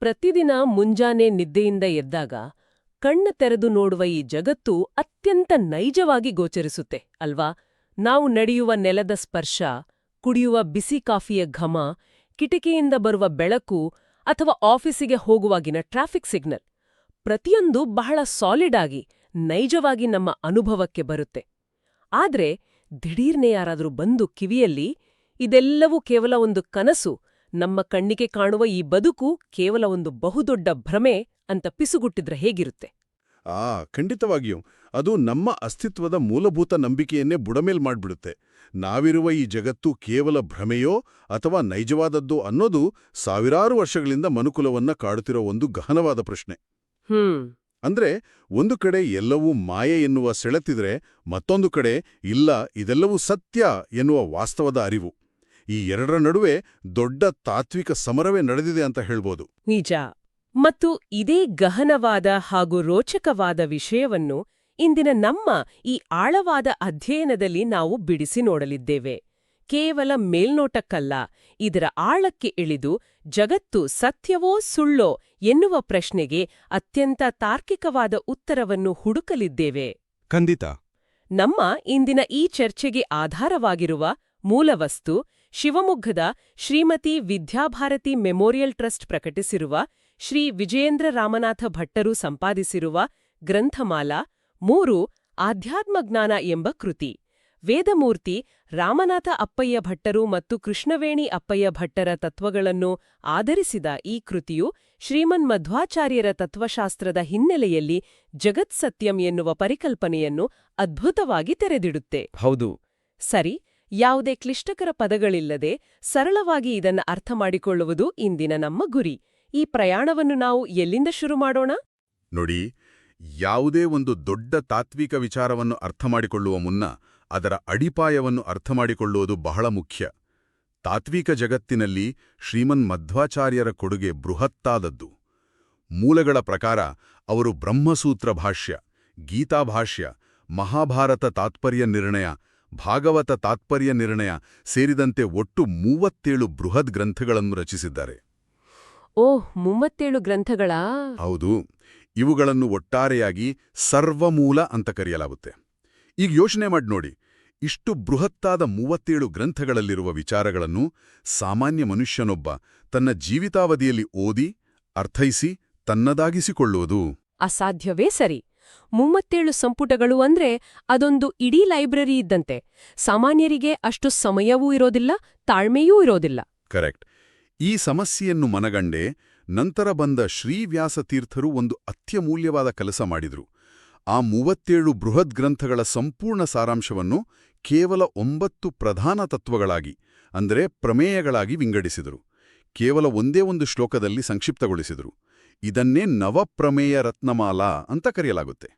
ಪ್ರತಿದಿನ ಮುಂಜಾನೆ ನಿದ್ದೆಯಿಂದ ಎದ್ದಾಗ ಕಣ್ಣ ತೆರೆದು ನೋಡುವ ಈ ಜಗತ್ತು ಅತ್ಯಂತ ನೈಜವಾಗಿ ಗೋಚರಿಸುತ್ತೆ ಅಲ್ವಾ? ನಾವು ನಡೆಯುವ ನೆಲದ ಸ್ಪರ್ಶ, ಕುಡಿಯುವ ಬಿಸಿ ಕಾಫಿಯ ಘಮ, ಕಿಟಕಿಯಿಂದ ಬರುವ ಬೆಳಕು ಅಥವಾ ಆಫೀಸಿಗೆ ಹೋಗುವಾಗಿನ ಟ್ರಾಫಿಕ್ ಸಿಗ್ನಲ್ ಪ್ರತಿಯೊಂದು ಬಹಳ ಸಾಲಿಡ್ ಆಗಿ ನೈಜವಾಗಿ ನಮ್ಮ ಅನುಭವಕ್ಕೆ ಬರುತ್ತೆ. ಆದ್ರೆ ದಿಢೀರ್ನೆ ಯಾರಾದ್ರೂ ಬಂದು ಕಿವಿಯಲ್ಲಿ ಇದೆಲ್ಲವೂ ಕೇವಲ ಒಂದು ಕನಸು, ನಮ್ಮ ಕಣ್ಣಿಗೆ ಕಾಣುವ ಈ ಬದುಕು ಕೇವಲ ಒಂದು ಬಹುದೊಡ್ಡ ಭ್ರಮೆ ಅಂತ ಪಿಸುಗುಟ್ಟಿದ್ರೆ ಹೇಗಿರುತ್ತೆ? ಖಂಡಿತವಾಗಿಯೂ ಅದು ನಮ್ಮ ಅಸ್ತಿತ್ವದ ಮೂಲಭೂತ ನಂಬಿಕೆಯನ್ನೇ ಬುಡಮೇಲ್ ಮಾಡ್ಬಿಡುತ್ತೆ. ನಾವಿರುವ ಈ ಜಗತ್ತು ಕೇವಲ ಭ್ರಮೆಯೋ ಅಥವಾ ನೈಜವಾದದ್ದೋ ಅನ್ನೋದು ಸಾವಿರಾರು ವರ್ಷಗಳಿಂದ ಮನುಕುಲವನ್ನ ಕಾಡುತ್ತಿರೋ ಒಂದು ಗಹನವಾದ ಪ್ರಶ್ನೆ. ಅಂದ್ರೆ ಒಂದು ಕಡೆ ಎಲ್ಲವೂ ಮಾಯೆ ಎನ್ನುವ ಸೆಳೆತಿದ್ರೆ, ಮತ್ತೊಂದು ಕಡೆ ಇಲ್ಲ ಇದೆಲ್ಲವೂ ಸತ್ಯ ಎನ್ನುವ ವಾಸ್ತವದ ಅರಿವು. ಈ ಎರಡರ ನಡುವೆ ದೊಡ್ಡ ತಾತ್ವಿಕ ಸಮರವೇ ನಡೆದಿದೆ ಅಂತ ಹೇಳ್ಬೋದು. ನಿಜ. ಮತ್ತು ಇದೇ ಗಹನವಾದ ಹಾಗೂ ರೋಚಕವಾದ ವಿಷಯವನ್ನು ಇಂದಿನ ನಮ್ಮ ಈ ಆಳವಾದ ಅಧ್ಯಯನದಲ್ಲಿ ನಾವು ಬಿಡಿಸಿ ನೋಡಲಿದ್ದೇವೆ. ಕೇವಲ ಮೇಲ್ನೋಟಕ್ಕಲ್ಲ, ಇದರ ಆಳಕ್ಕೆ ಇಳಿದು ಜಗತ್ತು ಸತ್ಯವೋ ಸುಳ್ಳೋ ಎನ್ನುವ ಪ್ರಶ್ನೆಗೆ ಅತ್ಯಂತ ತಾರ್ಕಿಕವಾದ ಉತ್ತರವನ್ನು ಹುಡುಕಲಿದ್ದೇವೆ. ಖಂಡಿತ. ನಮ್ಮ ಇಂದಿನ ಈ ಚರ್ಚೆಗೆ ಆಧಾರವಾಗಿರುವ ಮೂಲವಸ್ತು ಶಿವಮೊಗ್ಗದ ಶ್ರೀಮತಿ ವಿದ್ಯಾಭಾರತಿ ಮೆಮೋರಿಯಲ್ ಟ್ರಸ್ಟ್ ಪ್ರಕಟಿಸಿರುವ ಶ್ರೀ ವಿಜಯೇಂದ್ರ ರಾಮನಾಥ ಭಟ್ಟರು ಸಂಪಾದಿಸಿರುವ ಗ್ರಂಥಮಾಲಾ 3 ಆಧ್ಯಾತ್ಮಜ್ಞಾನ ಎಂಬ ಕೃತಿ. ವೇದಮೂರ್ತಿ ರಾಮನಾಥ ಅಪ್ಪಯ್ಯ ಭಟ್ಟರು ಮತ್ತು ಕೃಷ್ಣವೇಣಿ ಅಪ್ಪಯ್ಯ ಭಟ್ಟರ ತತ್ವಗಳನ್ನು ಆಧರಿಸಿದ ಈ ಕೃತಿಯು ಶ್ರೀಮನ್ಮಧ್ವಾಚಾರ್ಯರ ತತ್ವಶಾಸ್ತ್ರದ ಹಿನ್ನೆಲೆಯಲ್ಲಿ ಜಗತ್ಸತ್ಯಂ ಎನ್ನುವ ಪರಿಕಲ್ಪನೆಯನ್ನು ಅದ್ಭುತವಾಗಿ ತೆರೆದಿಡುತ್ತೆ. ಹೌದು. ಸರಿ, ಯಾವುದೇ ಕ್ಲಿಷ್ಟಕರ ಪದಗಳಿಲ್ಲದೆ ಸರಳವಾಗಿ ಇದನ್ನ ಅರ್ಥ ಮಾಡಿಕೊಳ್ಳುವುದು ಇಂದಿನ ನಮ್ಮ ಗುರಿ. ಈ ಪ್ರಯಾಣವನ್ನು ನಾವು ಎಲ್ಲಿಂದ ಶುರು ಮಾಡೋಣ? ನೋಡಿ, ಯಾವುದೇ ಒಂದು ದೊಡ್ಡ ತಾತ್ವಿಕ ವಿಚಾರವನ್ನು ಅರ್ಥಮಾಡಿಕೊಳ್ಳುವ ಮುನ್ನ ಅದರ ಅಡಿಪಾಯವನ್ನು ಅರ್ಥಮಾಡಿಕೊಳ್ಳುವುದು ಬಹಳ ಮುಖ್ಯ. ತಾತ್ವಿಕ ಜಗತ್ತಿನಲ್ಲಿ ಶ್ರೀಮನ್ ಮಧ್ವಾಚಾರ್ಯರ ಕೊಡುಗೆ ಬೃಹತ್ತಾದದ್ದು. ಮೂಲಗಳ ಪ್ರಕಾರ ಅವರು ಬ್ರಹ್ಮಸೂತ್ರ ಭಾಷ್ಯ, ಗೀತಾಭಾಷ್ಯ, ಮಹಾಭಾರತ ತಾತ್ಪರ್ಯ ನಿರ್ಣಯ, ಭಾಗವತ ತಾತ್ಪರ್ಯ ನಿರ್ಣಯ ಸೇರಿದಂತೆ ಒಟ್ಟು 37 ಬೃಹದ್ ಗ್ರಂಥಗಳನ್ನು ರಚಿಸಿದ್ದಾರೆ. ಓಹ್, 37 ಗ್ರಂಥಗಳಾ? ಹೌದು. ಇವುಗಳನ್ನು ಒಟ್ಟಾರೆಯಾಗಿ ಸರ್ವಮೂಲ ಅಂತ ಕರೆಯಲಾಗುತ್ತೆ. ಈಗ ಯೋಚನೆ ಮಾಡಿ ನೋಡಿ, ಇಷ್ಟು ಬೃಹತ್ತಾದ 37 ಗ್ರಂಥಗಳಲ್ಲಿರುವ ವಿಚಾರಗಳನ್ನು ಸಾಮಾನ್ಯ ಮನುಷ್ಯನೊಬ್ಬ ತನ್ನ ಜೀವಿತಾವಧಿಯಲ್ಲಿ ಓದಿ ಅರ್ಥೈಸಿ ತನ್ನದಾಗಿಸಿಕೊಳ್ಳುವುದು ಅಸಾಧ್ಯವೇ ಸರಿ. 37 ಸಂಪುಟಗಳು ಅಂದ್ರೆ ಅದೊಂದು ಇಡೀ ಲೈಬ್ರರಿ ಇದ್ದಂತೆ. ಸಾಮಾನ್ಯರಿಗೆ ಅಷ್ಟು ಸಮಯವೂ ಇರೋದಿಲ್ಲ, ತಾಳ್ಮೆಯೂ ಇರೋದಿಲ್ಲ. ಕರೆಕ್ಟ್. ಈ ಸಮಸ್ಯೆಯನ್ನು ಮನಗಂಡೆ ನಂತರ ಬಂದ ಶ್ರೀವ್ಯಾಸತೀರ್ಥರು ಒಂದು ಅತ್ಯಮೂಲ್ಯವಾದ ಕೆಲಸ ಮಾಡಿದ್ರು. ಆ 37 ಬೃಹದ್ ಗ್ರಂಥಗಳ ಸಂಪೂರ್ಣ ಸಾರಾಂಶವನ್ನು ಕೇವಲ 9 ಪ್ರಧಾನ ತತ್ವಗಳಾಗಿ, ಅಂದರೆ ಪ್ರಮೇಯಗಳಾಗಿ ವಿಂಗಡಿಸಿದರು. ಕೇವಲ ಒಂದೇ ಒಂದು ಶ್ಲೋಕದಲ್ಲಿ ಸಂಕ್ಷಿಪ್ತಗೊಳಿಸಿದರು. ಇದನ್ನೇ ನವಪ್ರಮೇಯ ರತ್ನಮಾಲಾ ಅಂತ ಕರೆಯಲಾಗುತ್ತೆ.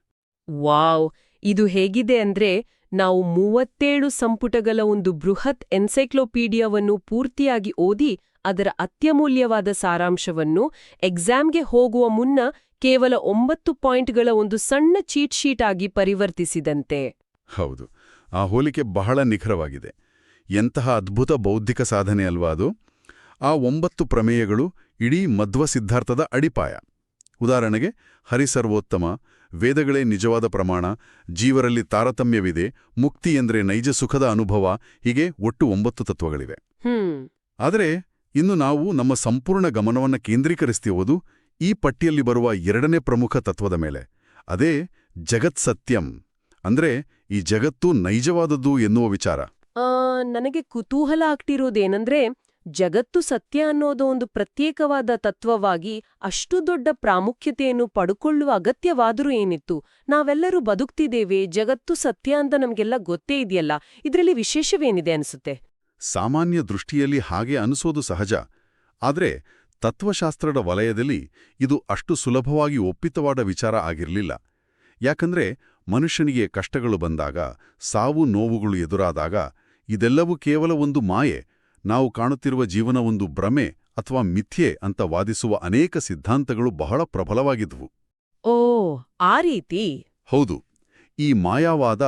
ವಾವ್! ಇದು ಹೇಗಿದೆ ಅಂದ್ರೆ, ನಾವು 37 ಸಂಪುಟಗಳ ಒಂದು ಬೃಹತ್ ಎನ್ಸೈಕ್ಲೋಪೀಡಿಯಾವನ್ನು ಪೂರ್ತಿಯಾಗಿ ಓದಿ ಅದರ ಅತ್ಯಮೂಲ್ಯವಾದ ಸಾರಾಂಶವನ್ನು ಎಕ್ಸಾಮ್ಗೆ ಹೋಗುವ ಮುನ್ನ ಕೇವಲ 9 ಪಾಯಿಂಟ್ಗಳ ಒಂದು ಸಣ್ಣ ಚೀಟ್ ಶೀಟ್ ಆಗಿ ಪರಿವರ್ತಿಸಿದಂತೆ. ಹೌದು, ಆ ಹೋಲಿಕೆ ಬಹಳ ನಿಖರವಾಗಿದೆ. ಎಂತಹ ಅದ್ಭುತ ಬೌದ್ಧಿಕ ಸಾಧನೆ ಅಲ್ವಾ ಅದು? ಆ 9 ಪ್ರಮೇಯಗಳು ಇಡೀ ಮಧ್ವ ಸಿದ್ಧಾರ್ಥದ ಅಡಿಪಾಯ. ಉದಾಹರಣೆಗೆ ಹರಿಸರ್ವೋತ್ತಮ, ವೇದಗಳೇ ನಿಜವಾದ ಪ್ರಮಾಣ, ಜೀವರಲ್ಲಿ ತಾರತಮ್ಯವಿದೆ, ಮುಕ್ತಿ ಎಂದ್ರೆ ನೈಜ ಸುಖದ ಅನುಭವ, ಹೀಗೆ ಒಟ್ಟು 9 ತತ್ವಗಳಿವೆ. ಆದರೆ ಇನ್ನು ನಾವು ನಮ್ಮ ಸಂಪೂರ್ಣ ಗಮನವನ್ನು ಕೇಂದ್ರೀಕರಿಸ್ತಿರುವುದು ಈ ಪಟ್ಟಿಯಲ್ಲಿ ಬರುವ 2ನೇ ಪ್ರಮುಖ ತತ್ವದ ಮೇಲೆ. ಅದೇ ಜಗತ್ಸತ್ಯಂ, ಅಂದ್ರೆ ಈ ಜಗತ್ತು ನೈಜವಾದದ್ದು ಎನ್ನುವ ವಿಚಾರ. ನನಗೆ ಕುತೂಹಲ ಆಗ್ತಿರೋದೇನಂದ್ರೆ, ಜಗತ್ತು ಸತ್ಯ ಅನ್ನೋದು ಒಂದು ಪ್ರತ್ಯೇಕವಾದ ತತ್ವವಾಗಿ ಅಷ್ಟು ದೊಡ್ಡ ಪ್ರಾಮುಖ್ಯತೆಯನ್ನು ಪಡ್ಕೊಳ್ಳುವ ಅಗತ್ಯವಾದರೂ ಏನಿತ್ತು? ನಾವೆಲ್ಲರೂ ಬದುಕ್ತಿದ್ದೇವೆ, ಜಗತ್ತು ಸತ್ಯ ಅಂತ ನಮ್ಗೆಲ್ಲ ಗೊತ್ತೇ ಇದೆಯಲ್ಲ, ಇದರಲ್ಲಿ ವಿಶೇಷವೇನಿದೆ ಅನಿಸುತ್ತೆ? ಸಾಮಾನ್ಯ ದೃಷ್ಟಿಯಲ್ಲಿ ಹಾಗೆ ಅನಿಸೋದು ಸಹಜ. ಆದರೆ ತತ್ವಶಾಸ್ತ್ರದ ವಲಯದಲ್ಲಿ ಇದು ಅಷ್ಟು ಸುಲಭವಾಗಿ ಒಪ್ಪಿತವಾದ ವಿಚಾರ ಆಗಿರಲಿಲ್ಲ. ಯಾಕಂದ್ರೆ ಮನುಷ್ಯನಿಗೆ ಕಷ್ಟಗಳು ಬಂದಾಗ, ಸಾವು ನೋವುಗಳು ಎದುರಾದಾಗ ಇದೆಲ್ಲವೂ ಕೇವಲ ಒಂದು ಮಾಯೆ, ನಾವು ಕಾಣುತ್ತಿರುವ ಜೀವನ ಒಂದು ಭ್ರಮೆ ಅಥವಾ ಮಿಥ್ಯೆ ಅಂತ ವಾದಿಸುವ ಅನೇಕ ಸಿದ್ಧಾಂತಗಳು ಬಹಳ ಪ್ರಬಲವಾಗಿದ್ವು. ಓ, ಆ ರೀತಿ? ಹೌದು. ಈ ಮಾಯಾವಾದ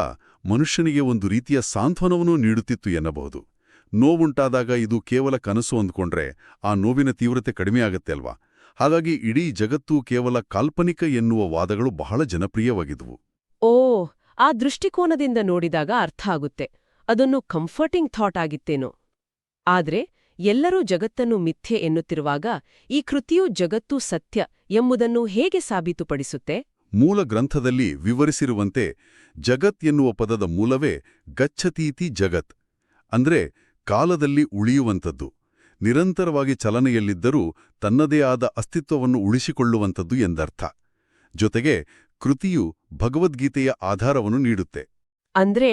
ಮನುಷ್ಯನಿಗೆ ಒಂದು ರೀತಿಯ ಸಾಂತ್ವನವನ್ನೂ ನೀಡುತ್ತಿತ್ತು ಎನ್ನಬಹುದು. ನೋವುಂಟಾದಾಗ ಇದು ಕೇವಲ ಕನಸು ಅಂದ್ಕೊಂಡ್ರೆ ಆ ನೋವಿನ ತೀವ್ರತೆ ಕಡಿಮೆಯಾಗತ್ತೆ ಅಲ್ವಾ? ಹಾಗಾಗಿ ಇಡೀ ಜಗತ್ತು ಕೇವಲ ಕಾಲ್ಪನಿಕ ಎನ್ನುವ ವಾದಗಳು ಬಹಳ ಜನಪ್ರಿಯವಾಗಿದ್ವು. ಓ, ಆ ದೃಷ್ಟಿಕೋನದಿಂದ ನೋಡಿದಾಗ ಅರ್ಥ ಆಗುತ್ತೆ. ಅದೊಂದು ಕಂಫರ್ಟಿಂಗ್ ಥಾಟ್ ಆಗಿತ್ತೇನೋ. ಆದ್ರೆ ಎಲ್ಲರೂ ಜಗತ್ತನ್ನು ಮಿಥ್ಯೆ ಎನ್ನುತ್ತಿರುವಾಗ ಈ ಕೃತಿಯು ಜಗತ್ತು ಸತ್ಯ ಎಂಬುದನ್ನು ಹೇಗೆ ಸಾಬೀತುಪಡಿಸುತ್ತೆ? ಮೂಲ ಗ್ರಂಥದಲ್ಲಿ ವಿವರಿಸಿರುವಂತೆ ಜಗತ್ ಎನ್ನುವ ಪದದ ಮೂಲವೇ ಗಚ್ಚತೀತಿ ಜಗತ್, ಅಂದ್ರೆ ಕಾಲದಲ್ಲಿ ಉಳಿಯುವಂಥದ್ದು, ನಿರಂತರವಾಗಿ ಚಲನೆಯಲ್ಲಿದ್ದರೂ ತನ್ನದೇ ಆದ ಅಸ್ತಿತ್ವವನ್ನು ಉಳಿಸಿಕೊಳ್ಳುವಂಥದ್ದು ಎಂದರ್ಥ. ಜೊತೆಗೆ ಕೃತಿಯು ಭಗವದ್ಗೀತೆಯ ಆಧಾರವನ್ನು ನೀಡುತ್ತೆ. ಅಂದ್ರೆ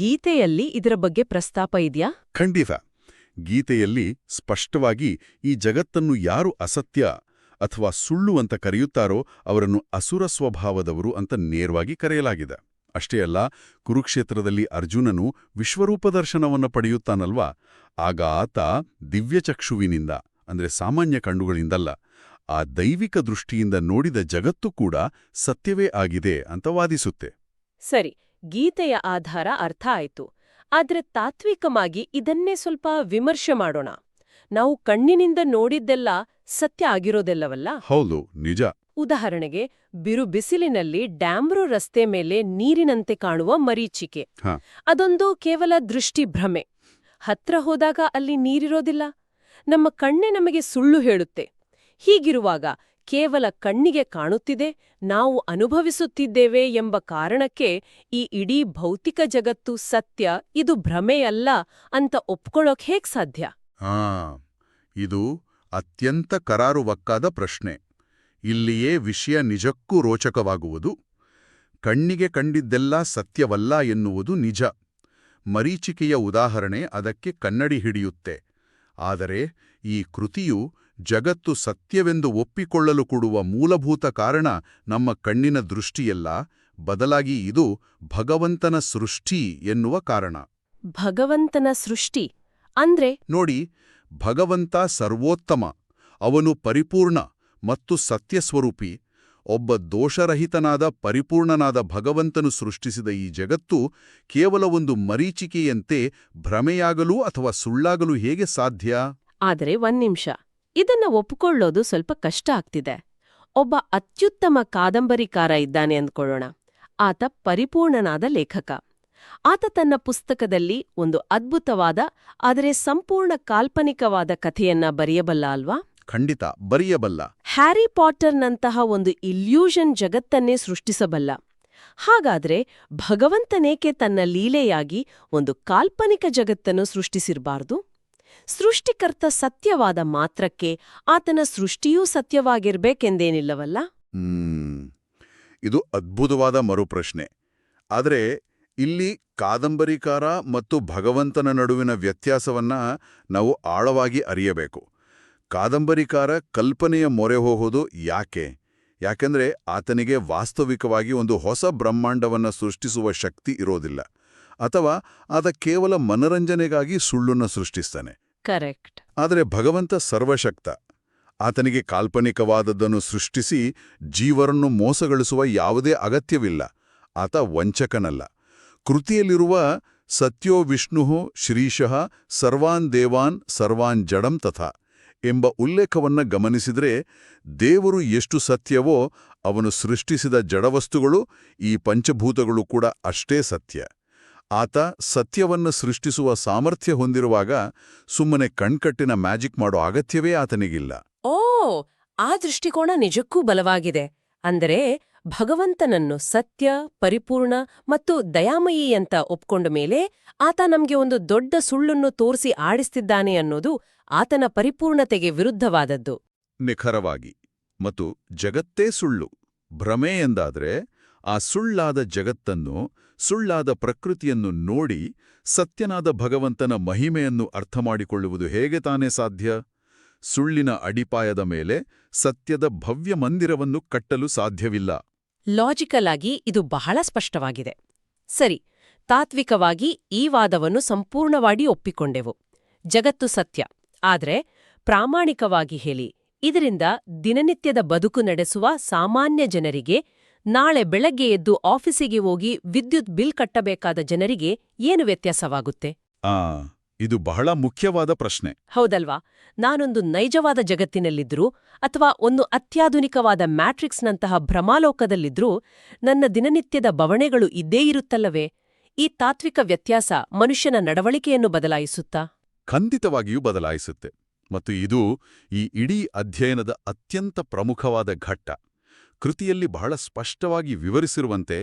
ಗೀತೆಯಲ್ಲಿ ಇದರ ಬಗ್ಗೆ ಪ್ರಸ್ತಾಪ ಇದ್ಯಾ? ಖಂಡಿತ. ಗೀತೆಯಲ್ಲಿ ಸ್ಪಷ್ಟವಾಗಿ ಈ ಜಗತ್ತನ್ನು ಯಾರು ಅಸತ್ಯ ಅಥವಾ ಸುಳ್ಳು ಅಂತ ಕರೆಯುತ್ತಾರೋ ಅವರನ್ನು ಅಸುರ ಸ್ವಭಾವದವರು ಅಂತ ನೇರವಾಗಿ ಕರೆಯಲಾಗಿದೆ. ಅಷ್ಟೇ ಅಲ್ಲ, ಕುರುಕ್ಷೇತ್ರದಲ್ಲಿ ಅರ್ಜುನನು ವಿಶ್ವರೂಪದರ್ಶನವನ್ನು ಪಡೆಯುತ್ತಾನಲ್ವಾ, ಆಗ ಆತ ದಿವ್ಯಚಕ್ಷುವಿನಿಂದ, ಅಂದ್ರೆ ಸಾಮಾನ್ಯ ಕಣ್ಣುಗಳಿಂದಲ್ಲ, ಆ ದೈವಿಕ ದೃಷ್ಟಿಯಿಂದ ನೋಡಿದ ಜಗತ್ತು ಕೂಡ ಸತ್ಯವೇ ಆಗಿದೆ ಅಂತ ವಾದಿಸುತ್ತೆ. ಸರಿ, ಗೀತೆಯ ಆಧಾರ ಅರ್ಥ ಆಯ್ತು. ಆದ್ರೆ ತಾತ್ವಿಕವಾಗಿ ಇದನ್ನೇ ಸ್ವಲ್ಪ ವಿಮರ್ಶೆ ಮಾಡೋಣ. ನಾವು ಕಣ್ಣಿನಿಂದ ನೋಡಿದ್ದೆಲ್ಲ ಸತ್ಯ ಆಗಿರೋದೆಲ್ಲವಲ್ಲ? ಹೌದು, ನಿಜ. ಉದಾಹರಣೆಗೆ, ಬಿರು ಬಿಸಿಲಿನಲ್ಲಿ ಡ್ಯಾಂಬ್ರು ರಸ್ತೆ ಮೇಲೆ ನೀರಿನಂತೆ ಕಾಣುವ ಮರೀಚಿಕೆ. ಅದೊಂದು ಕೇವಲ ದೃಷ್ಟಿಭ್ರಮೆ. ಹತ್ರ ಹೋದಾಗ ಅಲ್ಲಿ ನೀರಿರೋದಿಲ್ಲ. ನಮ್ಮ ಕಣ್ಣೇ ನಮಗೆ ಸುಳ್ಳು ಹೇಳುತ್ತೆ. ಹೀಗಿರುವಾಗ ಕೇವಲ ಕಣ್ಣಿಗೆ ಕಾಣುತ್ತಿದೆ, ನಾವು ಅನುಭವಿಸುತ್ತಿದ್ದೇವೆ ಎಂಬ ಕಾರಣಕ್ಕೆ ಈ ಇಡೀ ಭೌತಿಕ ಜಗತ್ತು ಸತ್ಯ, ಇದು ಭ್ರಮೆಯಲ್ಲ ಅಂತ ಒಪ್ಕೊಳ್ಳೋಕ್ ಹೇಗ್ ಸಾಧ್ಯ? ಇದು ಅತ್ಯಂತ ಕರಾರುವಕ್ಕಾದ ಪ್ರಶ್ನೆ. ಇಲ್ಲಿಯೇ ವಿಷಯ ನಿಜಕ್ಕೂ ರೋಚಕವಾಗುವುದು. ಕಣ್ಣಿಗೆ ಕಂಡಿದ್ದೆಲ್ಲ ಸತ್ಯವಲ್ಲ ಎನ್ನುವುದು ನಿಜ. ಮರೀಚಿಕೆಯ ಉದಾಹರಣೆ ಅದಕ್ಕೆ ಕನ್ನಡಿ ಹಿಡಿಯುತ್ತೆ. ಆದರೆ ಈ ಕೃತಿಯು ಜಗತ್ತು ಸತ್ಯವೆಂದು ಒಪ್ಪಿಕೊಳ್ಳಲು ಕೊಡುವ ಮೂಲಭೂತ ಕಾರಣ ನಮ್ಮ ಕಣ್ಣಿನ ದೃಷ್ಟಿಯಲ್ಲ, ಬದಲಾಗಿ ಇದು ಭಗವಂತನ ಸೃಷ್ಟಿ ಎನ್ನುವ ಕಾರಣ. ಭಗವಂತನ ಸೃಷ್ಟಿ ಅಂದ್ರೆ? ನೋಡಿ, ಭಗವಂತ ಸರ್ವೋತ್ತಮ, ಅವನು ಪರಿಪೂರ್ಣ ಮತ್ತು ಸತ್ಯಸ್ವರೂಪಿ. ಒಬ್ಬ ದೋಷರಹಿತನಾದ ಪರಿಪೂರ್ಣನಾದ ಭಗವಂತನು ಸೃಷ್ಟಿಸಿದ ಈ ಜಗತ್ತು ಕೇವಲ ಒಂದು ಮರೀಚಿಕೆಯಂತೆ ಭ್ರಮೆಯಾಗಲು ಅಥವಾ ಸುಳ್ಳಾಗಲು ಹೇಗೆ ಸಾಧ್ಯ? ಆದರೆ ಒಂದ್ನಿಮಿಷ, ಇದನ್ನ ಒಪ್ಪಿಕೊಳ್ಳೋದು ಸ್ವಲ್ಪ ಕಷ್ಟ ಆಗ್ತಿದೆ. ಒಬ್ಬ ಅತ್ಯುತ್ತಮ ಕಾದಂಬರಿಕಾರ ಇದ್ದಾನೆ ಅಂದ್ಕೊಳ್ಳೋಣ. ಆತ ಪರಿಪೂರ್ಣನಾದ ಲೇಖಕ. ಆತ ತನ್ನ ಪುಸ್ತಕದಲ್ಲಿ ಒಂದು ಅದ್ಭುತವಾದ ಆದರೆ ಸಂಪೂರ್ಣ ಕಾಲ್ಪನಿಕವಾದ ಕಥೆಯನ್ನ ಬರೆಯಬಲ್ಲ ಅಲ್ವಾ? ಖಂಡಿತ ಬರೆಯಬಲ್ಲ. ಹ್ಯಾರಿ ಪಾಟರ್ನಂತಹ ಒಂದು ಇಲ್ಯೂಷನ್ ಜಗತ್ತನ್ನೇ ಸೃಷ್ಟಿಸಬಲ್ಲ. ಹಾಗಾದ್ರೆ ಭಗವಂತನೇಕೆ ತನ್ನ ಲೀಲೆಯಾಗಿ ಒಂದು ಕಾಲ್ಪನಿಕ ಜಗತ್ತನ್ನು ಸೃಷ್ಟಿಸಿರಬಾರ್ದು? ಸೃಷ್ಟಿಕರ್ತ ಸತ್ಯವಾದ ಮಾತ್ರಕ್ಕೆ ಆತನ ಸೃಷ್ಟಿಯೂ ಸತ್ಯವಾಗಿರ್ಬೇಕೆಂದೇನಿಲ್ಲವಲ್ಲ? ಇದು ಅದ್ಭುತವಾದ ಮರುಪ್ರಶ್ನೆ. ಆದರೆ ಇಲ್ಲಿ ಕಾದಂಬರಿಕಾರ ಮತ್ತು ಭಗವಂತನ ನಡುವಿನ ವ್ಯತ್ಯಾಸವನ್ನ ನಾವು ಆಳವಾಗಿ ಅರಿಯಬೇಕು. ಕಾದಂಬರಿಕಾರ ಕಲ್ಪನೆಯ ಮೊರೆ ಹೋಗೋದು ಯಾಕೆಂದ್ರೆ ಆತನಿಗೆ ವಾಸ್ತವಿಕವಾಗಿ ಒಂದು ಹೊಸ ಬ್ರಹ್ಮಾಂಡವನ್ನು ಸೃಷ್ಟಿಸುವ ಶಕ್ತಿ ಇರೋದಿಲ್ಲ, ಅಥವಾ ಆತ ಕೇವಲ ಮನರಂಜನೆಗಾಗಿ ಸುಳ್ಳನ್ನು ಸೃಷ್ಟಿಸ್ತಾನೆ. ಕರೆಕ್ಟ್. ಆದರೆ ಭಗವಂತ ಸರ್ವಶಕ್ತ. ಆತನಿಗೆ ಕಾಲ್ಪನಿಕವಾದದ್ದನ್ನು ಸೃಷ್ಟಿಸಿ ಜೀವರನ್ನು ಮೋಸಗೊಳಿಸುವ ಯಾವುದೇ ಅಗತ್ಯವಿಲ್ಲ. ಆತ ವಂಚಕನಲ್ಲ. ಕೃತಿಯಲ್ಲಿರುವ ಸತ್ಯೋ ವಿಷ್ಣುಃ ಶ್ರೀಶಃ ಸರ್ವಾನ್ ದೇವಾನ್ ಸರ್ವಾನ್ ಜಡಂ ತಥಾ ಎಂಬ ಉಲ್ಲೇಖವನ್ನು ಗಮನಿಸಿದರೆ ದೇವರು ಎಷ್ಟು ಸತ್ಯವೋ ಅವನು ಸೃಷ್ಟಿಸಿದ ಜಡವಸ್ತುಗಳು, ಈ ಪಂಚಭೂತಗಳು ಕೂಡ ಅಷ್ಟೇ ಸತ್ಯ. ಆತ ಸತ್ಯವನ್ನು ಸೃಷ್ಟಿಸುವ ಸಾಮರ್ಥ್ಯ ಹೊಂದಿರುವಾಗ ಸುಮ್ಮನೆ ಕಣ್ಕಟ್ಟಿನ ಮ್ಯಾಜಿಕ್ ಮಾಡೋ ಅಗತ್ಯವೇ ಆತನಿಗಿಲ್ಲ. ಓ, ಆ ದೃಷ್ಟಿಕೋನ ನಿಜಕ್ಕೂ ಬಲವಾಗಿದೆ. ಅಂದರೆ ಭಗವಂತನನ್ನು ಸತ್ಯ, ಪರಿಪೂರ್ಣ ಮತ್ತು ದಯಾಮಯಿ ಅಂತ ಒಪ್ಕೊಂಡ ಮೇಲೆ ಆತ ನಮ್ಗೆ ಒಂದು ದೊಡ್ಡ ಸುಳ್ಳನ್ನು ತೋರಿಸಿ ಆಡಿಸ್ತಿದ್ದಾನೆ ಅನ್ನೋದು ಆತನ ಪರಿಪೂರ್ಣತೆಗೆ ವಿರುದ್ಧವಾದದ್ದು. ನಿಖರವಾಗಿ. ಮತ್ತು ಜಗತ್ತೇ ಸುಳ್ಳು, ಭ್ರಮೆ ಎಂದಾದ್ರೆ ಆ ಸುಳ್ಳಾದ ಜಗತ್ತನ್ನು, ಸುಳ್ಳಾದ ಪ್ರಕೃತಿಯನ್ನು ನೋಡಿ ಸತ್ಯನಾದ ಭಗವಂತನ ಮಹಿಮೆಯನ್ನು ಅರ್ಥಮಾಡಿಕೊಳ್ಳುವುದು ಹೇಗೆ ತಾನೇ ಸಾಧ್ಯ? ಸುಳ್ಳಿನ ಅಡಿಪಾಯದ ಮೇಲೆ ಸತ್ಯದ ಭವ್ಯ ಮಂದಿರವನ್ನು ಕಟ್ಟಲು ಸಾಧ್ಯವಿಲ್ಲ. ಲಾಜಿಕಲ್ ಆಗಿ ಇದು ಬಹಳ ಸ್ಪಷ್ಟವಾಗಿದೆ. ಸರಿ, ತಾತ್ವಿಕವಾಗಿ ಈ ವಾದವನ್ನು ಸಂಪೂರ್ಣವಾಗಿ ಒಪ್ಪಿಕೊಂಡೆವು. ಜಗತ್ತು ಸತ್ಯ. ಆದ್ರೆ ಪ್ರಾಮಾಣಿಕವಾಗಿ ಹೇಳಿ, ಇದರಿಂದ ದಿನನಿತ್ಯದ ಬದುಕು ನಡೆಸುವ ಸಾಮಾನ್ಯ ಜನರಿಗೆ, ನಾಳೆ ಬೆಳಗ್ಗೆ ಎದ್ದು ಆಫೀಸಿಗೆ ಹೋಗಿ ವಿದ್ಯುತ್ ಬಿಲ್ ಕಟ್ಟಬೇಕಾದ ಜನರಿಗೆ ಏನು ವ್ಯತ್ಯಾಸವಾಗುತ್ತೆ? ಇದು ಬಹಳ ಮುಖ್ಯವಾದ ಪ್ರಶ್ನೆ. ಹೌದಲ್ವಾ? ನಾನೊಂದು ನೈಜವಾದ ಜಗತ್ತಿನಲ್ಲಿದ್ರೂ ಅಥವಾ ಒಂದು ಅತ್ಯಾಧುನಿಕವಾದ ಮ್ಯಾಟ್ರಿಕ್ಸ್ನಂತಹ ಭ್ರಮಾಲೋಕದಲ್ಲಿದ್ರೂ ನನ್ನ ದಿನನಿತ್ಯದ ಬವಣೆಗಳು ಇದ್ದೇ ಇರುತ್ತಲ್ಲವೇ? ಈ ತಾತ್ವಿಕ ವ್ಯತ್ಯಾಸ ಮನುಷ್ಯನ ನಡವಳಿಕೆಯನ್ನು ಬದಲಾಯಿಸುತ್ತಾ? ಖಂಡಿತವಾಗಿಯೂ ಬದಲಾಯಿಸುತ್ತೆ. ಮತ್ತು ಇದು ಈ ಇಡೀ ಅಧ್ಯಯನದ ಅತ್ಯಂತ ಪ್ರಮುಖವಾದ ಘಟ್ಟ. ಕೃತಿಯಲ್ಲಿ ಬಹಳ ಸ್ಪಷ್ಟವಾಗಿ ವಿವರಿಸಿರುವಂತೆ,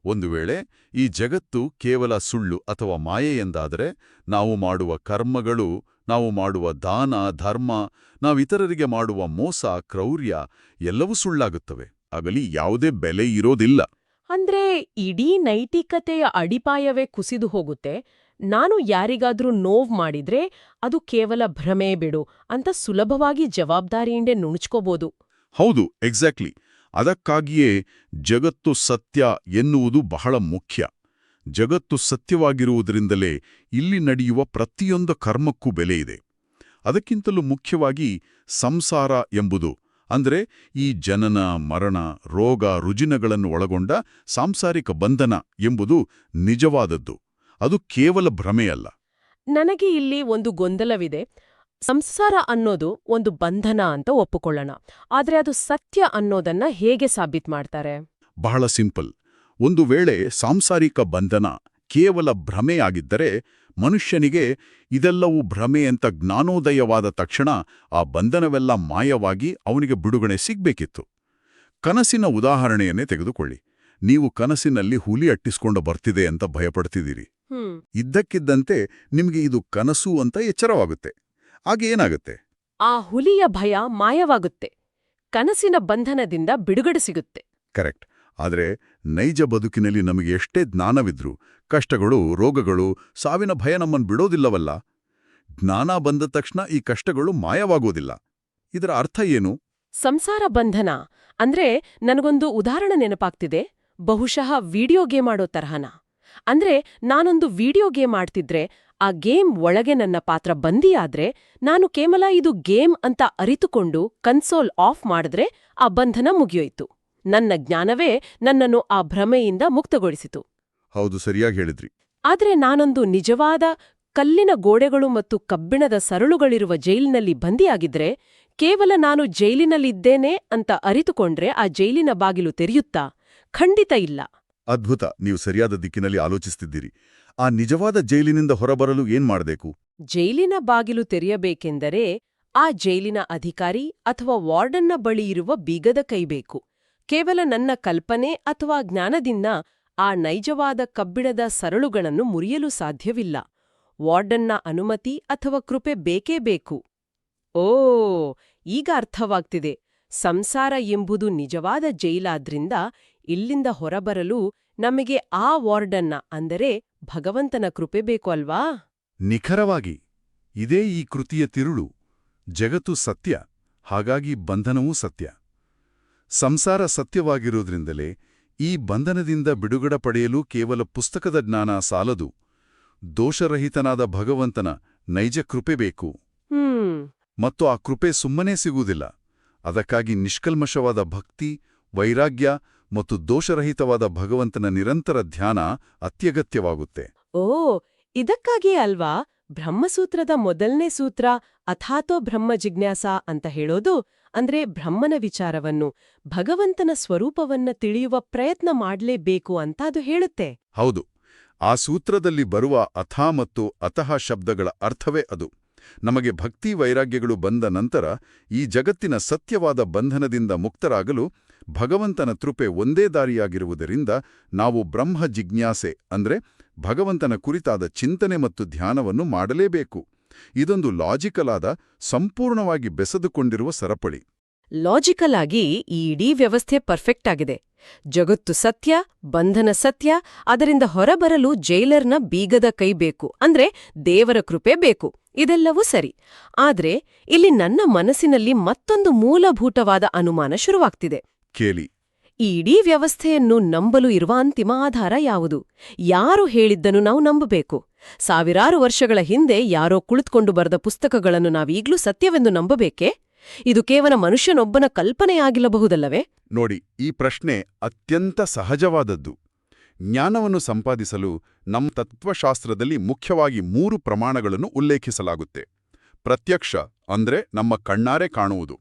ಒಂದು ವೇಳೆ ಈ ಜಗತ್ತು ಕೇವಲ ಸುಳ್ಳು ಅಥವಾ ಮಾಯೆ ಎಂದಾದರೆ, ನಾವು ಮಾಡುವ ಕರ್ಮಗಳು, ನಾವು ಮಾಡುವ ದಾನ, ಧರ್ಮ, ನಾವಿತರರಿಗೆ ಮಾಡುವ ಮೋಸ, ಕ್ರೌರ್ಯ ಎಲ್ಲವೂ ಸುಳ್ಳಾಗುತ್ತವೆ. ಆಗಲಿ ಯಾವುದೇ ಬೆಲೆ ಇರೋದಿಲ್ಲ. ಅಂದ್ರೆ ಇಡೀ ನೈತಿಕತೆಯ ಅಡಿಪಾಯವೇ ಕುಸಿದು ಹೋಗುತ್ತೆ. ನಾನು ಯಾರಿಗಾದ್ರೂ ನೋವ್ ಮಾಡಿದ್ರೆ ಅದು ಕೇವಲ ಭ್ರಮೆ ಬಿಡು ಅಂತ ಸುಲಭವಾಗಿ ಜವಾಬ್ದಾರಿಯಿಂದೆ ನುಣುಚ್ಕೋಬೋದು. ಹೌದು, ಎಕ್ಸಾಕ್ಟ್ಲಿ. ಅದಕ್ಕಾಗಿಯೇ ಜಗತ್ತು ಸತ್ಯ ಎನ್ನುವುದು ಬಹಳ ಮುಖ್ಯ. ಜಗತ್ತು ಸತ್ಯವಾಗಿರುವುದರಿಂದಲೇ ಇಲ್ಲಿ ನಡೆಯುವ ಪ್ರತಿಯೊಂದು ಕರ್ಮಕ್ಕೂ ಬೆಲೆ ಇದೆ. ಅದಕ್ಕಿಂತಲೂ ಮುಖ್ಯವಾಗಿ ಸಂಸಾರ ಎಂಬುದು, ಅಂದ್ರೆ ಈ ಜನನ, ಮರಣ, ರೋಗ, ರುಜಿನಗಳನ್ನು ಒಳಗೊಂಡ ಸಾಂಸಾರಿಕ ಬಂಧನ ಎಂಬುದು ನಿಜವಾದದ್ದು. ಅದು ಕೇವಲ ಭ್ರಮೆಯಲ್ಲ. ನನಗೆ ಇಲ್ಲಿ ಒಂದು ಗೊಂದಲವಿದೆ. ಸಂಸಾರ ಅನ್ನೋದು ಒಂದು ಬಂಧನ ಅಂತ ಒಪ್ಪುಕೊಳ್ಳೋಣ. ಆದ್ರೆ ಅದು ಸತ್ಯ ಅನ್ನೋದನ್ನ ಹೇಗೆ ಸಾಬೀತು ಮಾಡ್ತಾರೆ? ಬಹಳ ಸಿಂಪಲ್. ಒಂದು ವೇಳೆ ಸಾಂಸಾರಿಕ ಬಂಧನ ಕೇವಲ ಭ್ರಮೆಯಾಗಿದ್ದರೆ, ಮನುಷ್ಯನಿಗೆ ಇದೆಲ್ಲವೂ ಭ್ರಮೆ ಅಂತ ಜ್ಞಾನೋದಯವಾದ ತಕ್ಷಣ ಆ ಬಂಧನವೆಲ್ಲ ಮಾಯವಾಗಿ ಅವನಿಗೆ ಬಿಡುಗಡೆ ಸಿಗ್ಬೇಕಿತ್ತು. ಕನಸಿನ ಉದಾಹರಣೆಯನ್ನೇ ತೆಗೆದುಕೊಳ್ಳಿ. ನೀವು ಕನಸಿನಲ್ಲಿ ಹುಲಿ ಅಟ್ಟಿಸ್ಕೊಂಡು ಬರ್ತಿದೆ ಅಂತ ಭಯಪಡ್ತಿದ್ದೀರಿ. ಇದ್ದಕ್ಕಿದ್ದಂತೆ ನಿಮಗೆ ಇದು ಕನಸು ಅಂತ ಎಚ್ಚರವಾಗುತ್ತೆ. ಆಗ ಏನಾಗುತ್ತೆ? ಆ ಹುಲಿಯ ಭಯ ಮಾಯವಾಗುತ್ತೆ. ಕನಸಿನ ಬಂಧನದಿಂದ ಬಿಡುಗಡೆ ಸಿಗುತ್ತೆ. ಕರೆಕ್ಟ್. ಆದರೆ ನೈಜ ಬದುಕಿನಲ್ಲಿ ನಮಗೆ ಎಷ್ಟೇ ಜ್ಞಾನವಿದ್ರೂ ಕಷ್ಟಗಳು, ರೋಗಗಳು, ಸಾವಿನ ಭಯ ನಮ್ಮನ್ನು ಬಿಡೋದಿಲ್ಲವಲ್ಲ. ಜ್ಞಾನ ಬಂದ ತಕ್ಷಣ ಈ ಕಷ್ಟಗಳು ಮಾಯವಾಗೋದಿಲ್ಲ. ಇದರ ಅರ್ಥ ಏನು? ಸಂಸಾರ ಬಂಧನ ಅಂದ್ರೆ ನನಗೊಂದು ಉದಾಹರಣೆ ನೆನಪಾಗ್ತಿದೆ. ಬಹುಶಃ ವಿಡಿಯೋ ಗೇಮ್ ಆಡೋ ತರಹನ. ಅಂದ್ರೆ ನಾನೊಂದು ವಿಡಿಯೋ ಗೇಮ್ ಆಡ್ತಿದ್ರೆ ಆ ಗೇಮ್ ಒಳಗೆ ನನ್ನ ಪಾತ್ರ ಬಂದಿಯಾದ್ರೆ ನಾನು ಕೇವಲ ಇದು ಗೇಮ್ ಅಂತ ಅರಿತುಕೊಂಡು ಕನ್ಸೋಲ್ ಆಫ್ ಮಾಡಿದ್ರೆ ಆ ಬಂಧನ ಮುಗಿಯೋಯ್ತು. ನನ್ನ ಜ್ಞಾನವೇ ನನ್ನನ್ನು ಆ ಭ್ರಮೆಯಿಂದ ಮುಕ್ತಗೊಳಿಸಿತು. ಹೌದು, ಸರಿಯಾಗಿ ಹೇಳಿದ್ರಿ. ಆದ್ರೆ ನಾನೊಂದು ನಿಜವಾದ ಕಲ್ಲಿನ ಗೋಡೆಗಳು ಮತ್ತು ಕಬ್ಬಿಣದ ಸರಳುಗಳಿರುವ ಜೈಲಿನಲ್ಲಿ ಬಂದಿಯಾಗಿದ್ರೆ, ಕೇವಲ ನಾನು ಜೈಲಿನಲ್ಲಿದ್ದೇನೆ ಅಂತ ಅರಿತುಕೊಂಡ್ರೆ ಆ ಜೈಲಿನ ಬಾಗಿಲು ತೆರೆಯುತ್ತಾ? ಖಂಡಿತ ಇಲ್ಲ. ಅದ್ಭುತ. ನೀವು ಸರಿಯಾದ ದಿಕ್ಕಿನಲ್ಲಿ ಆಲೋಚಿಸ್ತಿದ್ದೀರಿ. ಆ ನಿಜವಾದ ಜೈಲಿನಿಂದ ಹೊರಬರಲು ಏನ್ ಮಾಡಬೇಕು? ಜೈಲಿನ ಬಾಗಿಲು ತೆರೆಯಬೇಕೆಂದರೆ ಆ ಜೈಲಿನ ಅಧಿಕಾರಿ ಅಥವಾ ವಾರ್ಡನ್ನ ಬಳಿ ಇರುವ ಬೀಗದ ಕೈ ಬೇಕು. ಕೇವಲ ನನ್ನ ಕಲ್ಪನೆ ಅಥವಾ ಜ್ಞಾನದಿಂದ ಆ ನೈಜವಾದ ಕಬ್ಬಿಣದ ಸರಳುಗಳನ್ನು ಮುರಿಯಲು ಸಾಧ್ಯವಿಲ್ಲ. ವಾರ್ಡನ್ನ ಅನುಮತಿ ಅಥವಾ ಕೃಪೆ ಬೇಕೇ ಬೇಕು. ಓ, ಈಗ ಅರ್ಥವಾಗ್ತಿದೆ. ಸಂಸಾರ ಎಂಬುದು ನಿಜವಾದ ಜೈಲಾದ್ರಿಂದ ಇಲ್ಲಿಂದ ಹೊರಬರಲು ನಮಗೆ ಆ ವಾರ್ಡನ್ನ, ಅಂದರೆ ಭಗವಂತನ ಕೃಪೆ ಬೇಕು ಅಲ್ವಾ? ನಿಖರವಾಗಿ. ಇದೇ ಈ ಕೃತಿಯ ತಿರುಳು. ಜಗತ್ತು ಸತ್ಯ, ಹಾಗಾಗಿ ಬಂಧನವೂ ಸತ್ಯ. ಸಂಸಾರ ಸತ್ಯವಾಗಿರುವುದರಿಂದಲೇ ಈ ಬಂಧನದಿಂದ ಬಿಡುಗಡೆ ಪಡೆಯಲು ಕೇವಲ ಪುಸ್ತಕದ ಜ್ಞಾನ ಸಾಲದು. ದೋಷರಹಿತನಾದ ಭಗವಂತನ ನೈಜ ಕೃಪೆ ಬೇಕು. ಮತ್ತು ಆ ಕೃಪೆ ಸುಮ್ಮನೆ ಸಿಗುವುದಿಲ್ಲ. ಅದಕ್ಕಾಗಿ ನಿಷ್ಕಲ್ಮಶವಾದ ಭಕ್ತಿ, ವೈರಾಗ್ಯ ಮತ್ತು ದೋಷರಹಿತವಾದ ಭಗವಂತನ ನಿರಂತರ ಧ್ಯಾನ ಅತ್ಯಗತ್ಯವಾಗುತ್ತೆ. ಓ, ಇದಕ್ಕಾಗಿ ಅಲ್ವಾ ಬ್ರಹ್ಮಸೂತ್ರದ ಮೊದಲನೇ ಸೂತ್ರ ಅಥಾತೋ ಬ್ರಹ್ಮ ಜಿಜ್ಞಾಸ ಅಂತ ಹೇಳೋದು? ಅಂದ್ರೆ ಬ್ರಹ್ಮನ ವಿಚಾರವನ್ನು, ಭಗವಂತನ ಸ್ವರೂಪವನ್ನ ತಿಳಿಯುವ ಪ್ರಯತ್ನ ಮಾಡ್ಲೇಬೇಕು ಅಂತ ಅದು ಹೇಳುತ್ತೆ. ಹೌದು. ಆ ಸೂತ್ರದಲ್ಲಿ ಬರುವ ಅಥಾ ಮತ್ತು ಅತಃ ಶಬ್ದಗಳ ಅರ್ಥವೇ ಅದು. ನಮಗೆ ಭಕ್ತಿ ವೈರಾಗ್ಯಗಳು ಬಂದ ನಂತರ ಈ ಜಗತ್ತಿನ ಸತ್ಯವಾದ ಬಂಧನದಿಂದ ಮುಕ್ತರಾಗಲು ಭಗವಂತನ ಕೃಪೆ ಒಂದೇ ದಾರಿಯಾಗಿರುವುದರಿಂದ ನಾವು ಬ್ರಹ್ಮ ಜಿಜ್ಞಾಸೆ ಅಂದ್ರೆ ಭಗವಂತನ ಕುರಿತಾದ ಚಿಂತನೆ ಮತ್ತು ಧ್ಯಾನವನ್ನು ಮಾಡಲೇಬೇಕು. ಇದೊಂದು ಲಾಜಿಕಲ್ ಆದ, ಸಂಪೂರ್ಣವಾಗಿ ಬೆಸೆದುಕೊಂಡಿರುವ ಸರಪಳಿ. ಲಾಜಿಕಲ್ ಆಗಿ ಈ ಇಡೀ ವ್ಯವಸ್ಥೆ ಪರ್ಫೆಕ್ಟ್ ಆಗಿದೆ. ಜಗತ್ತು ಸತ್ಯ, ಬಂಧನ ಸತ್ಯ, ಅದರಿಂದ ಹೊರಬರಲು ಜೈಲರ್ನ ಬೀಗದ ಕೈ ಬೇಕು, ಅಂದ್ರೆ ದೇವರ ಕೃಪೆ ಬೇಕು. ಇದೆಲ್ಲವೂ ಸರಿ. ಆದ್ರೆ ಇಲ್ಲಿ ನನ್ನ ಮನಸ್ಸಿನಲ್ಲಿ ಮತ್ತೊಂದು ಮೂಲಭೂತವಾದ ಅನುಮಾನ ಶುರುವಾಗ್ತಿದೆ. ಕೇಳಿ. ಈ ಇಡೀ ವ್ಯವಸ್ಥೆಯನ್ನು ನಂಬಲು ಇರುವ ಅಂತಿಮ ಆಧಾರ ಯಾವುದು? ಯಾರು ಹೇಳಿದ್ದನ್ನು ನಾವು ನಂಬಬೇಕು? ಸಾವಿರಾರು ವರ್ಷಗಳ ಹಿಂದೆ ಯಾರೋ ಕುಳಿತುಕೊಂಡು ಬರೆದ ಪುಸ್ತಕಗಳನ್ನು ನಾವೀಗ್ಲೂ ಸತ್ಯವೆಂದು ನಂಬಬೇಕೇ? ಇದು ಕೇವಲ ಮನುಷ್ಯನೊಬ್ಬನ ಕಲ್ಪನೆಯಾಗಿರಬಹುದಲ್ಲವೇ? ನೋಡಿ, ಈ ಪ್ರಶ್ನೆ ಅತ್ಯಂತ ಸಹಜವಾದದ್ದು. ಜ್ಞಾನವನ್ನು ಸಂಪಾದಿಸಲು ನಮ್ಮ ತತ್ವಶಾಸ್ತ್ರದಲ್ಲಿ ಮುಖ್ಯವಾಗಿ 3 ಪ್ರಮಾಣಗಳನ್ನು ಉಲ್ಲೇಖಿಸಲಾಗುತ್ತೆ. ಪ್ರತ್ಯಕ್ಷ ಅಂದ್ರೆ ನಮ್ಮ ಕಣ್ಣಾರೆ ಕಾಣುವುದು,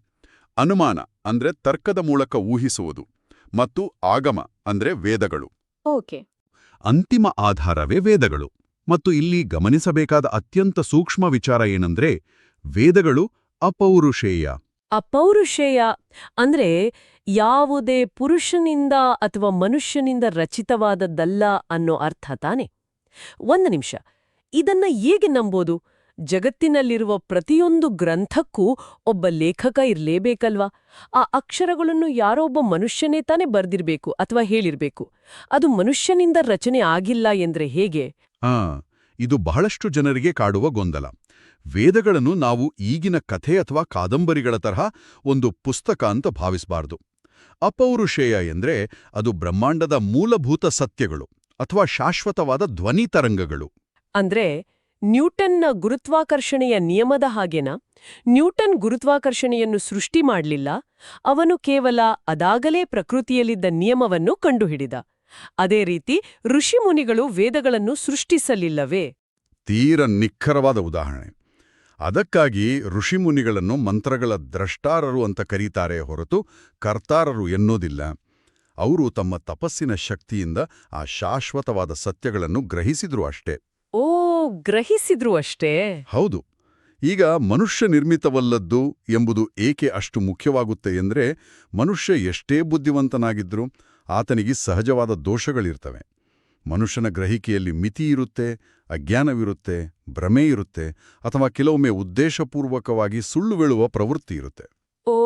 ಅನುಮಾನ ಅಂದ್ರೆ ತರ್ಕದ ಮೂಲಕ ಊಹಿಸುವುದು, ಮತ್ತು ಆಗಮ ಅಂದ್ರೆ ವೇದಗಳು. ಓಕೆ. ಅಂತಿಮ ಆಧಾರವೇ ವೇದಗಳು. ಮತ್ತು ಇಲ್ಲಿ ಗಮನಿಸಬೇಕಾದ ಅತ್ಯಂತ ಸೂಕ್ಷ್ಮ ವಿಚಾರ ಏನಂದ್ರೆ ವೇದಗಳು ಅಪೌರುಷೇಯ. ಅಪೌರುಷೇಯ ಅಂದ್ರೆ ಯಾವುದೇ ಪುರುಷನಿಂದ ಅಥವಾ ಮನುಷ್ಯನಿಂದ ರಚಿತವಾದದ್ದಲ್ಲ ಅನ್ನೋ ಅರ್ಥ ತಾನೆ? ಒಂದು ನಿಮಿಷ, ಇದನ್ನ ಹೇಗೆ ನಂಬೋದು? ಜಗತ್ತಿನಲ್ಲಿರುವ ಪ್ರತಿಯೊಂದು ಗ್ರಂಥಕ್ಕೂ ಒಬ್ಬ ಲೇಖಕ ಇರ್ಲೇಬೇಕಲ್ವಾ? ಆ ಅಕ್ಷರಗಳನ್ನು ಯಾರೋ ಒಬ್ಬ ಮನುಷ್ಯನೇ ತಾನೇ ಬರ್ದಿರ್ಬೇಕು ಅಥವಾ ಹೇಳಿರ್ಬೇಕು. ಅದು ಮನುಷ್ಯನಿಂದ ರಚನೆ ಆಗಿಲ್ಲ ಎಂದ್ರೆ ಹೇಗೆ? ಇದು ಬಹಳಷ್ಟು ಜನರಿಗೆ ಕಾಡುವ ಗೊಂದಲ. ವೇದಗಳನ್ನು ನಾವು ಈಗಿನ ಕಥೆ ಅಥವಾ ಕಾದಂಬರಿಗಳ ತರಹ ಒಂದು ಪುಸ್ತಕ ಅಂತ ಭಾವಿಸಬಾರದು. ಅಪೌರುಷೇಯ ಎಂದ್ರೆ ಅದು ಬ್ರಹ್ಮಾಂಡದ ಮೂಲಭೂತ ಸತ್ಯಗಳು ಅಥವಾ ಶಾಶ್ವತವಾದ ಧ್ವನಿ ತರಂಗಗಳು. ಅಂದ್ರೆ ನ್ಯೂಟನ್ನ ಗುರುತ್ವಾಕರ್ಷಣೆಯ ನಿಯಮದ ಹಾಗೇನಾ? ನ್ಯೂಟನ್ ಗುರುತ್ವಾಕರ್ಷಣೆಯನ್ನು ಸೃಷ್ಟಿ ಮಾಡಲಿಲ್ಲ, ಅವನು ಕೇವಲ ಅದಾಗಲೇ ಪ್ರಕೃತಿಯಲ್ಲಿದ್ದ ನಿಯಮವನ್ನು ಕಂಡುಹಿಡಿದ. ಅದೇ ರೀತಿ ಋಷಿಮುನಿಗಳು ವೇದಗಳನ್ನು ಸೃಷ್ಟಿಸಲಿಲ್ಲವೇ? ತೀರ ನಿಖರವಾದ ಉದಾಹರಣೆ. ಅದಕ್ಕಾಗಿ ಋಷಿಮುನಿಗಳನ್ನು ಮಂತ್ರಗಳ ದ್ರಷ್ಟಾರರು ಅಂತ ಕರೀತಾರೆ ಹೊರತು ಕರ್ತಾರರು ಎನ್ನೋದಿಲ್ಲ. ಅವರು ತಮ್ಮ ತಪಸ್ಸಿನ ಶಕ್ತಿಯಿಂದ ಆ ಶಾಶ್ವತವಾದ ಸತ್ಯಗಳನ್ನು ಗ್ರಹಿಸಿದ್ರು ಅಷ್ಟೇ. ಓ, ಗ್ರಹಿಸಿದ್ರು ಅಷ್ಟೇ? ಹೌದು. ಈಗ ಮನುಷ್ಯ ನಿರ್ಮಿತವಲ್ಲದ್ದು ಎಂಬುದು ಏಕೆ ಅಷ್ಟು ಮುಖ್ಯವಾಗುತ್ತೆ ಎಂದ್ರೆ, ಮನುಷ್ಯ ಎಷ್ಟೇ ಬುದ್ಧಿವಂತನಾಗಿದ್ರೂ ಆತನಿಗೆ ಸಹಜವಾದ ದೋಷಗಳಿರ್ತವೆ. ಮನುಷ್ಯನ ಗ್ರಹಿಕೆಯಲ್ಲಿ ಮಿತಿಯಿರುತ್ತೆ, ಅಜ್ಞಾನವಿರುತ್ತೆ, ಭ್ರಮೆ ಇರುತ್ತೆ, ಅಥವಾ ಕೆಲವೊಮ್ಮೆ ಉದ್ದೇಶಪೂರ್ವಕವಾಗಿ ಸುಳ್ಳುವೇಳುವ ಪ್ರವೃತ್ತಿ ಇರುತ್ತೆ. ಓ,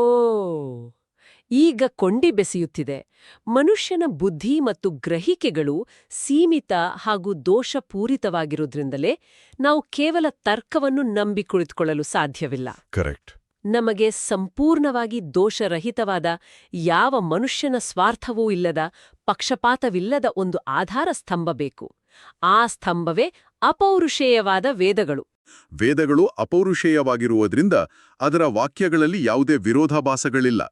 ಈಗ ಕೊಂಡಿ ಬೆಸೆಯುತ್ತಿದೆ. ಮನುಷ್ಯನ ಬುದ್ಧಿ ಮತ್ತು ಗ್ರಹಿಕೆಗಳು ಸೀಮಿತ ಹಾಗೂ ದೋಷಪೂರಿತವಾಗಿರೋದ್ರಿಂದಲೇ ನಾವು ಕೇವಲ ತರ್ಕವನ್ನು ನಂಬಿ ಕುಳಿತುಕೊಳ್ಳಲು ಸಾಧ್ಯವಿಲ್ಲ. ಕರೆಕ್ಟ್. ನಮಗೆ ಸಂಪೂರ್ಣವಾಗಿ ದೋಷರಹಿತವಾದ, ಯಾವ ಮನುಷ್ಯನ ಸ್ವಾರ್ಥವೂ ಇಲ್ಲದ, ಪಕ್ಷಪಾತವಿಲ್ಲದ ಒಂದು ಆಧಾರ ಸ್ತಂಭ ಬೇಕು. ಆ ಸ್ತಂಭವೇ ಅಪೌರುಷೇಯವಾದ ವೇದಗಳು. ವೇದಗಳು ಅಪೌರುಷೇಯವಾಗಿರುವುದರಿಂದ ಅದರ ವಾಕ್ಯಗಳಲ್ಲಿ ಯಾವುದೇ ವಿರೋಧಾಭಾಸಗಳಿಲ್ಲ.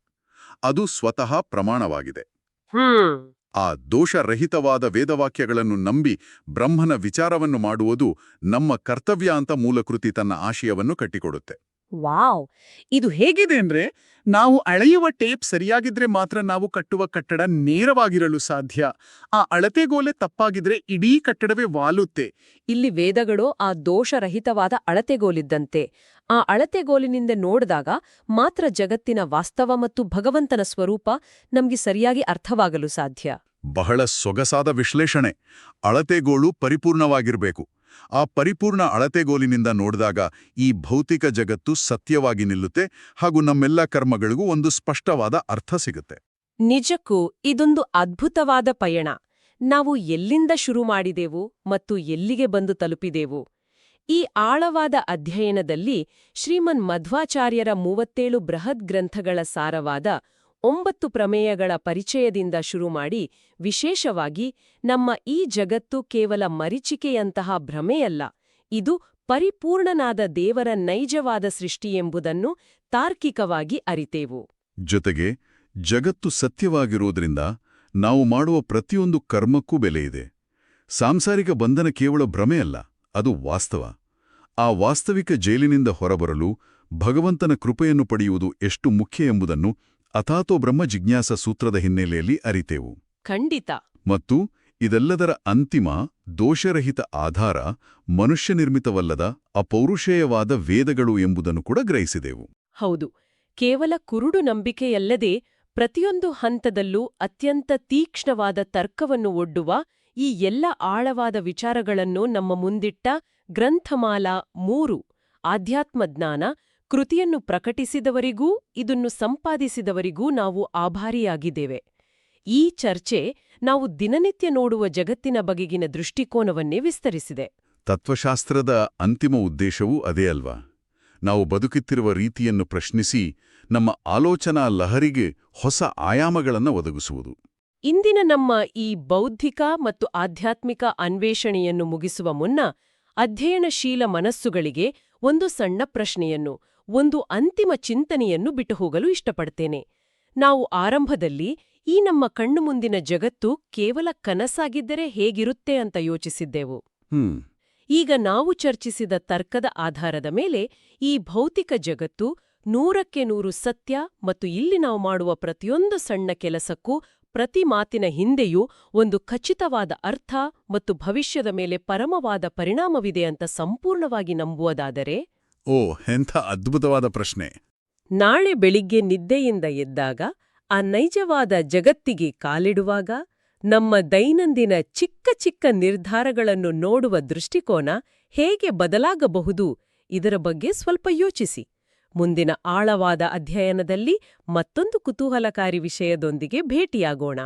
ಅದು ಸ್ವತಃ ಪ್ರಮಾಣವಾಗಿದೆ. ಆ ದೋಷರಹಿತವಾದ ವೇದವಾಕ್ಯಗಳನ್ನು ನಂಬಿ ಬ್ರಹ್ಮನ ವಿಚಾರವನ್ನು ಮಾಡುವುದು ನಮ್ಮ ಕರ್ತವ್ಯ ಅಂತ ಮೂಲಕೃತಿ ತನ್ನ ಆಶಯವನ್ನು ಕಟ್ಟಿಕೊಡುತ್ತೆ. ವಾವ್! ಇದು ಹೇಗಿದೆ ಅಂದ್ರೆ, ನಾವು ಅಳೆಯುವ ಟೇಪ್ ಸರಿಯಾಗಿದ್ರೆ ಮಾತ್ರ ನಾವು ಕಟ್ಟುವ ಕಟ್ಟಡ ನೇರವಾಗಿರಲು ಸಾಧ್ಯ. ಆ ಅಳತೆಗೋಲೆ ತಪ್ಪಾಗಿದ್ರೆ ಇಡೀ ಕಟ್ಟಡವೇ ವಾಲುತ್ತೆ. ಇಲ್ಲಿ ವೇದಗಳು ಆ ದೋಷರಹಿತವಾದ ಅಳತೆಗೋಲಿದ್ದಂತೆ. ಆ ಅಳತೆಗೋಲಿನಿಂದ ನೋಡಿದಾಗ ಮಾತ್ರ ಜಗತ್ತಿನ ವಾಸ್ತವ ಮತ್ತು ಭಗವಂತನ ಸ್ವರೂಪ ನಮ್ಗೆ ಸರಿಯಾಗಿ ಅರ್ಥವಾಗಲು ಸಾಧ್ಯ. ಬಹಳ ಸೊಗಸಾದ ವಿಶ್ಲೇಷಣೆ. ಅಳತೆಗೋಲು ಪರಿಪೂರ್ಣವಾಗಿರಬೇಕು. ಆ ಪರಿಪೂರ್ಣ ಅಳತೆಗೋಲಿನಿಂದ ನೋಡಿದಾಗ ಈ ಭೌತಿಕ ಜಗತ್ತು ಸತ್ಯವಾಗಿ ನಿಲ್ಲುತ್ತೆ, ಹಾಗೂ ನಮ್ಮೆಲ್ಲ ಕರ್ಮಗಳಿಗೂ ಒಂದು ಸ್ಪಷ್ಟವಾದ ಅರ್ಥ ಸಿಗುತ್ತೆ. ನಿಜಕ್ಕೂ ಇದೊಂದು ಅದ್ಭುತವಾದ ಪಯಣ. ನಾವು ಎಲ್ಲಿಂದ ಶುರು ಮಾಡಿದೆವು ಮತ್ತು ಎಲ್ಲಿಗೆ ಬಂದು ತಲುಪಿದೆವು? ಈ ಆಳವಾದ ಅಧ್ಯಯನದಲ್ಲಿ ಶ್ರೀಮನ್ ಮಧ್ವಾಚಾರ್ಯರ 37 ಬೃಹತ್ ಗ್ರಂಥಗಳ ಸಾರವಾದ 9 ಪ್ರಮೇಯಗಳ ಪರಿಚಯದಿಂದ ಶುರುಮಾಡಿ, ವಿಶೇಷವಾಗಿ ನಮ್ಮ ಈ ಜಗತ್ತು ಕೇವಲ ಮರೀಚಿಕೆಯಂತಹ ಭ್ರಮೆಯಲ್ಲ, ಇದು ಪರಿಪೂರ್ಣನಾದ ದೇವರ ನೈಜವಾದ ಸೃಷ್ಟಿಯೆಂಬುದನ್ನು ತಾರ್ಕಿಕವಾಗಿ ಅರಿತೆವು. ಜೊತೆಗೆ ಜಗತ್ತು ಸತ್ಯವಾಗಿರುವುದರಿಂದ ನಾವು ಮಾಡುವ ಪ್ರತಿಯೊಂದು ಕರ್ಮಕ್ಕೂ ಬೆಲೆಯಿದೆ. ಸಾಂಸಾರಿಕ ಬಂಧನ ಕೇವಲ ಭ್ರಮೆಯಲ್ಲ, ಅದು ವಾಸ್ತವ. ಆ ವಾಸ್ತವಿಕ ಜೈಲಿನಿಂದ ಹೊರಬರಲು ಭಗವಂತನ ಕೃಪೆಯನ್ನು ಪಡೆಯುವುದು ಎಷ್ಟು ಮುಖ್ಯ ಎಂಬುದನ್ನು ಅಥಾತೋ ಬ್ರಹ್ಮ ಜಿಜ್ಞಾಸ ಸೂತ್ರದ ಹಿನ್ನೆಲೆಯಲ್ಲಿ ಅರಿತೆವು. ಖಂಡಿತ. ಮತ್ತು ಇದೆಲ್ಲದರ ಅಂತಿಮ ದೋಷರಹಿತ ಆಧಾರ ಮನುಷ್ಯ ನಿರ್ಮಿತವಲ್ಲದ ಅಪೌರುಷೇಯವಾದ ವೇದಗಳು ಎಂಬುದನ್ನು ಕೂಡ ಗ್ರಹಿಸಿದೆವು. ಹೌದು, ಕೇವಲ ಕುರುಡು ನಂಬಿಕೆಯಲ್ಲದೆ ಪ್ರತಿಯೊಂದು ಹಂತದಲ್ಲೂ ಅತ್ಯಂತ ತೀಕ್ಷ್ಣವಾದ ತರ್ಕವನ್ನು ಒಡ್ಡುವ ಈ ಎಲ್ಲ ಆಳವಾದ ವಿಚಾರಗಳನ್ನು ನಮ್ಮ ಮುಂದಿಟ್ಟ ಗ್ರಂಥಮಾಲಾ 3 ಆಧ್ಯಾತ್ಮಜ್ಞಾನ ಕೃತಿಯನ್ನು ಪ್ರಕಟಿಸಿದವರಿಗೂ ಇದನ್ನು ಸಂಪಾದಿಸಿದವರಿಗೂ ನಾವು ಆಭಾರಿಯಾಗಿದ್ದೇವೆ. ಈ ಚರ್ಚೆ ನಾವು ದಿನನಿತ್ಯ ನೋಡುವ ಜಗತ್ತಿನ ಬಗೆಗಿನ ದೃಷ್ಟಿಕೋನವನ್ನೇ ವಿಸ್ತರಿಸಿದೆ. ತತ್ವಶಾಸ್ತ್ರದ ಅಂತಿಮ ಉದ್ದೇಶವೂ ಅದೇ ಅಲ್ವಾ? ನಾವು ಬದುಕುತ್ತಿರುವ ರೀತಿಯನ್ನು ಪ್ರಶ್ನಿಸಿ ನಮ್ಮ ಆಲೋಚನಾ ಲಹರಿಗೆ ಹೊಸ ಆಯಾಮಗಳನ್ನು ಒದಗಿಸುವುದು. ಇಂದಿನ ನಮ್ಮ ಈ ಬೌದ್ಧಿಕ ಮತ್ತು ಆಧ್ಯಾತ್ಮಿಕ ಅನ್ವೇಷಣೆಯನ್ನು ಮುಗಿಸುವ ಮುನ್ನ ಅಧ್ಯಯನಶೀಲ ಮನಸ್ಸುಗಳಿಗೆ ಒಂದು ಸಣ್ಣ ಪ್ರಶ್ನೆಯನ್ನು, ಒಂದು ಅಂತಿಮ ಚಿಂತನೆಯನ್ನು ಬಿಟ್ಟು ಹೋಗಲು ಇಷ್ಟಪಡ್ತೇನೆ. ನಾವು ಆರಂಭದಲ್ಲಿ ಈ ನಮ್ಮ ಕಣ್ಣು ಮುಂದಿನ ಜಗತ್ತು ಕೇವಲ ಕನಸಾಗಿದ್ದರೆ ಹೇಗಿರುತ್ತೆ ಅಂತ ಯೋಚಿಸಿದ್ದೆವು. ಈಗ ನಾವು ಚರ್ಚಿಸಿದ ತರ್ಕದ ಆಧಾರದ ಮೇಲೆ ಈ ಭೌತಿಕ ಜಗತ್ತು 100% ಸತ್ಯ ಮತ್ತು ಇಲ್ಲಿ ನಾವು ಮಾಡುವ ಪ್ರತಿಯೊಂದು ಸಣ್ಣ ಕೆಲಸಕ್ಕೂ ಪ್ರತಿ ಮಾತಿನ ಹಿಂದೆಯೂ ಒಂದು ಖಚಿತವಾದ ಅರ್ಥ ಮತ್ತು ಭವಿಷ್ಯದ ಮೇಲೆ ಪರಮವಾದ ಪರಿಣಾಮವಿದೆ ಅಂತ ಸಂಪೂರ್ಣವಾಗಿ ನಂಬುವುದಾದರೆ, ಓ, ಎಂಥ ಅದ್ಭುತವಾದ ಪ್ರಶ್ನೆ. ನಾಳೆ ಬೆಳಿಗ್ಗೆ ನಿದ್ದೆಯಿಂದ ಎದ್ದಾಗ ಆ ನೈಜವಾದ ಜಗತ್ತಿಗೆ ಕಾಲಿಡುವಾಗ ನಮ್ಮ ದೈನಂದಿನ ಚಿಕ್ಕ ಚಿಕ್ಕ ನಿರ್ಧಾರಗಳನ್ನು ನೋಡುವ ದೃಷ್ಟಿಕೋನ ಹೇಗೆ ಬದಲಾಗಬಹುದು ಇದರ ಬಗ್ಗೆ ಸ್ವಲ್ಪ ಯೋಚಿಸಿ. ಮುಂದಿನ ಆಳವಾದ ಅಧ್ಯಯನದಲ್ಲಿ ಮತ್ತೊಂದು ಕುತೂಹಲಕಾರಿ ವಿಷಯದೊಂದಿಗೆ ಭೇಟಿಯಾಗೋಣ.